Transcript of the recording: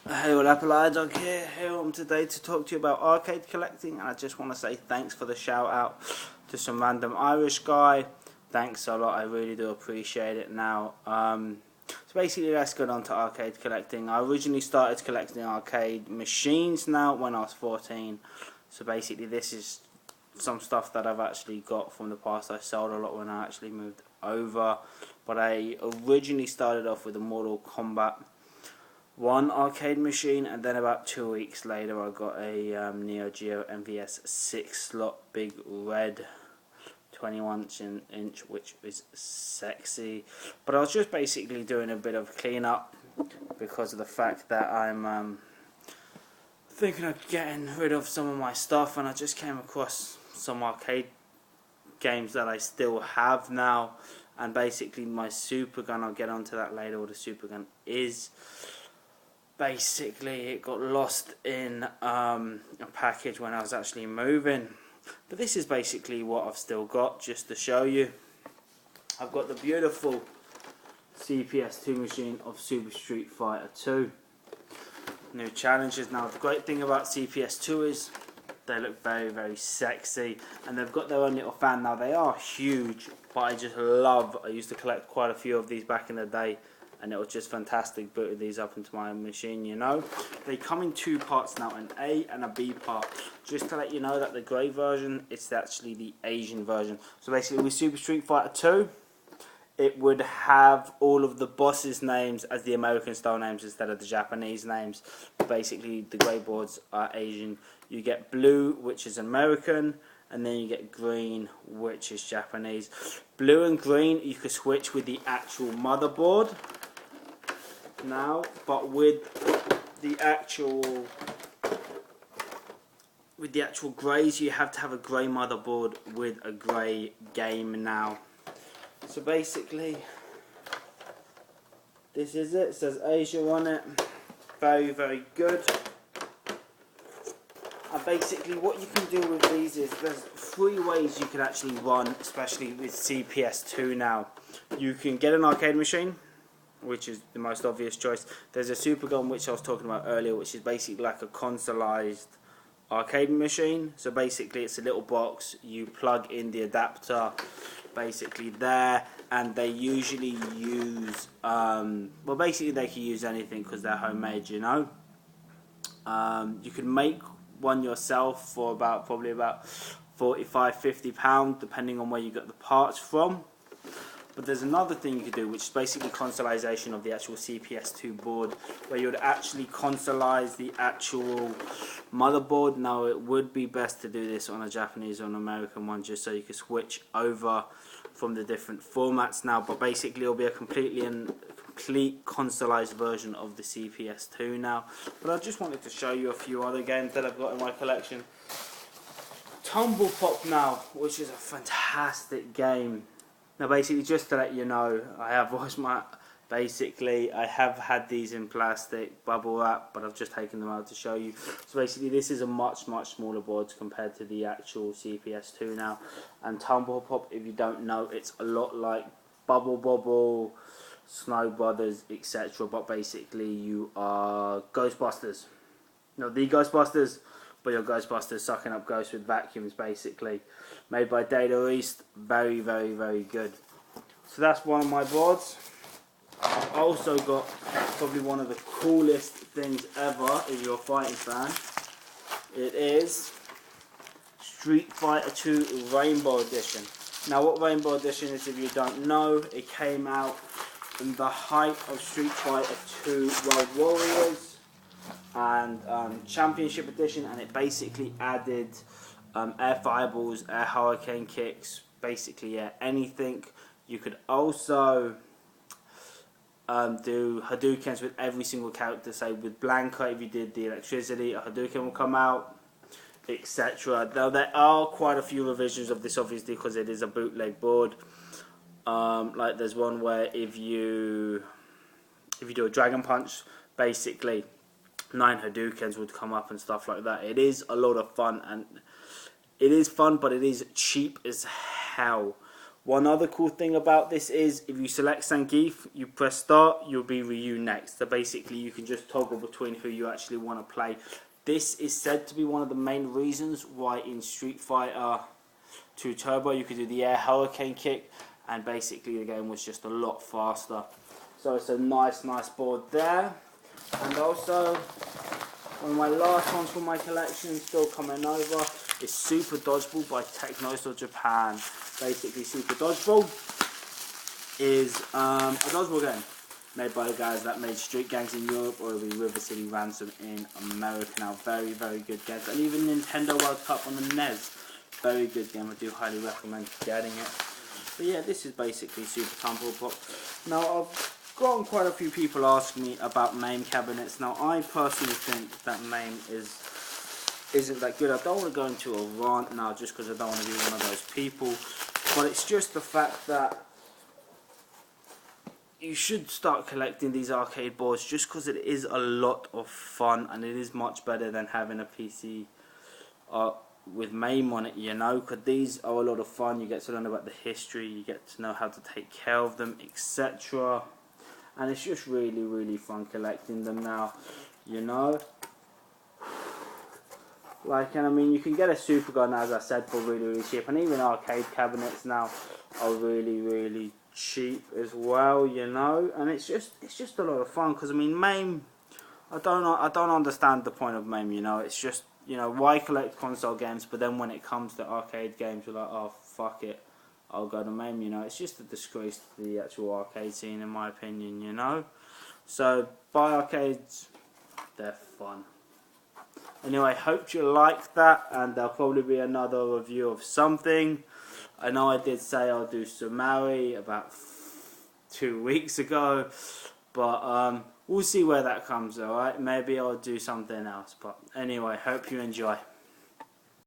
Hey, all Apple iDog here today to talk to you about arcade collecting, and I just want to say thanks for the shout out to some random Irish guy. Thanks a lot, I really do appreciate it now. So basically, let's get on to arcade collecting. I originally started collecting arcade machines now when I was 14. So basically this is some stuff that I've actually got from the past. I sold a lot when I actually moved over. But I originally started off with a Mortal Kombat 1 arcade machine, and then about 2 weeks later I got a Neo Geo MVS 6 slot big red 21 inch, which is sexy. But I was just basically doing a bit of cleanup because of the fact that I'm thinking of getting rid of some of my stuff, and I just came across some arcade games that I still have now, and basically my Super Gun, I'll get onto that later what the Super Gun is. Basically it got lost in a package when I was actually moving, but this is basically what I've still got, just to show you. I've got the beautiful CPS2 machine of Super Street Fighter 2 new challenges. Now the great thing about CPS2 is they look very, very sexy, and they've got their own little fan. Now they are huge, but I just love, I used to collect quite a few of these back in the day, and it was just fantastic booting these up into my machine, you know. They come in two parts now, an A and a B part. Just to let you know that the grey version, it's actually the Asian version. So basically with Super Street Fighter 2, it would have all of the bosses' names as the American style names instead of the Japanese names. Basically the grey boards are Asian. You get blue, which is American, and then you get green, which is Japanese. Blue and green you could switch with the actual motherboard now, but with the actual greys you have to have a grey motherboard with a grey game now. So basically this is it. It says Asia on it. Very, very good. And basically what you can do with these is there's three ways you can actually run, especially with CPS2 now. You can get an arcade machine, which is the most obvious choice. There's a Super Gun, which I was talking about earlier, which is basically like a consoleized arcade machine. So basically it's a little box, you plug in the adapter basically there, and they usually use well, basically they can use anything because they're homemade, you know. You can make one yourself for probably about £45–50 depending on where you got the parts from. But there's another thing you could do, which is basically consolization of the actual CPS2 board, where you would actually consolize the actual motherboard. Now it would be best to do this on a Japanese or an American one, just so you can switch over from the different formats now. But basically it'll be a complete consolized version of the CPS2 now. But I just wanted to show you a few other games that I've got in my collection. Tumble Pop now, which is a fantastic game. Now basically, just to let you know, I have had these in plastic bubble wrap, but I've just taken them out to show you. So basically this is a much smaller board compared to the actual CPS2 now. And Tumble Pop, if you don't know, it's a lot like Bubble Bobble, Snow Brothers, etc. But basically you are Ghostbusters. No, the Ghostbusters, but your Ghostbusters sucking up ghosts with vacuums, basically. Made by Data East. Very, very good. So that's one of my boards. I've also got probably one of the coolest things ever if you're a fighting fan. It is Street Fighter 2 Rainbow Edition. Now what Rainbow Edition is, if you don't know, it came out in the height of Street Fighter 2 World Warriors and Championship Edition, and it basically added air fireballs, air hurricane kicks, basically anything. You could also do Hadoukens with every single character. Say with Blanka, if you did the electricity, a Hadouken will come out, etc. Now there are quite a few revisions of this, obviously, because it is a bootleg board. Like there's one where if you do a Dragon Punch, basically 9 Hadoukens would come up and stuff like that. It is a lot of fun, and it is fun, but it is cheap as hell. One other cool thing about this is if you select Zangief, you press start, you'll be Ryu next. So basically you can just toggle between who you actually want to play. This is said to be one of the main reasons why in Street Fighter 2 Turbo you could do the air hurricane kick, and basically the game was just a lot faster. So it's a nice board there. And also, one of my last ones from my collection, still coming over, is Super Dodgeball by Technoso Japan. Basically, Super Dodgeball is a dodgeball game made by the guys that made Street Gangs in Europe, or the River City Ransom in America. Now, very good games. And even Nintendo World Cup on the NES, very good game. I do highly recommend getting it. But yeah, this is basically Super Tumble Pop. Now, I've gotten quite a few people asking me about MAME cabinets. Now, I personally think that MAME isn't that good. I don't want to go into a rant now just because I don't want to be one of those people. But it's just the fact that you should start collecting these arcade boards just because it is a lot of fun, and it is much better than having a PC with MAME on it, you know, because these are a lot of fun. You get to learn about the history, you get to know how to take care of them, etc. And it's just really fun collecting them now, you know. Like, and I mean, you can get a Super Gun, as I said, for really cheap, and even arcade cabinets now are really cheap as well, you know. And it's just a lot of fun, because I mean, MAME, I don't understand the point of MAME, you know. It's just, you know, why collect console games, but then when it comes to arcade games, you're like, oh fuck it, I'll go to MAME, you know. It's just a disgrace to the actual arcade scene, in my opinion, you know. So buy arcades, they're fun. Anyway, hope you liked that, and there'll probably be another review of something. I know I did say I'll do Sumari about 2 weeks ago, but we'll see where that comes, alright? Maybe I'll do something else, but anyway, hope you enjoy.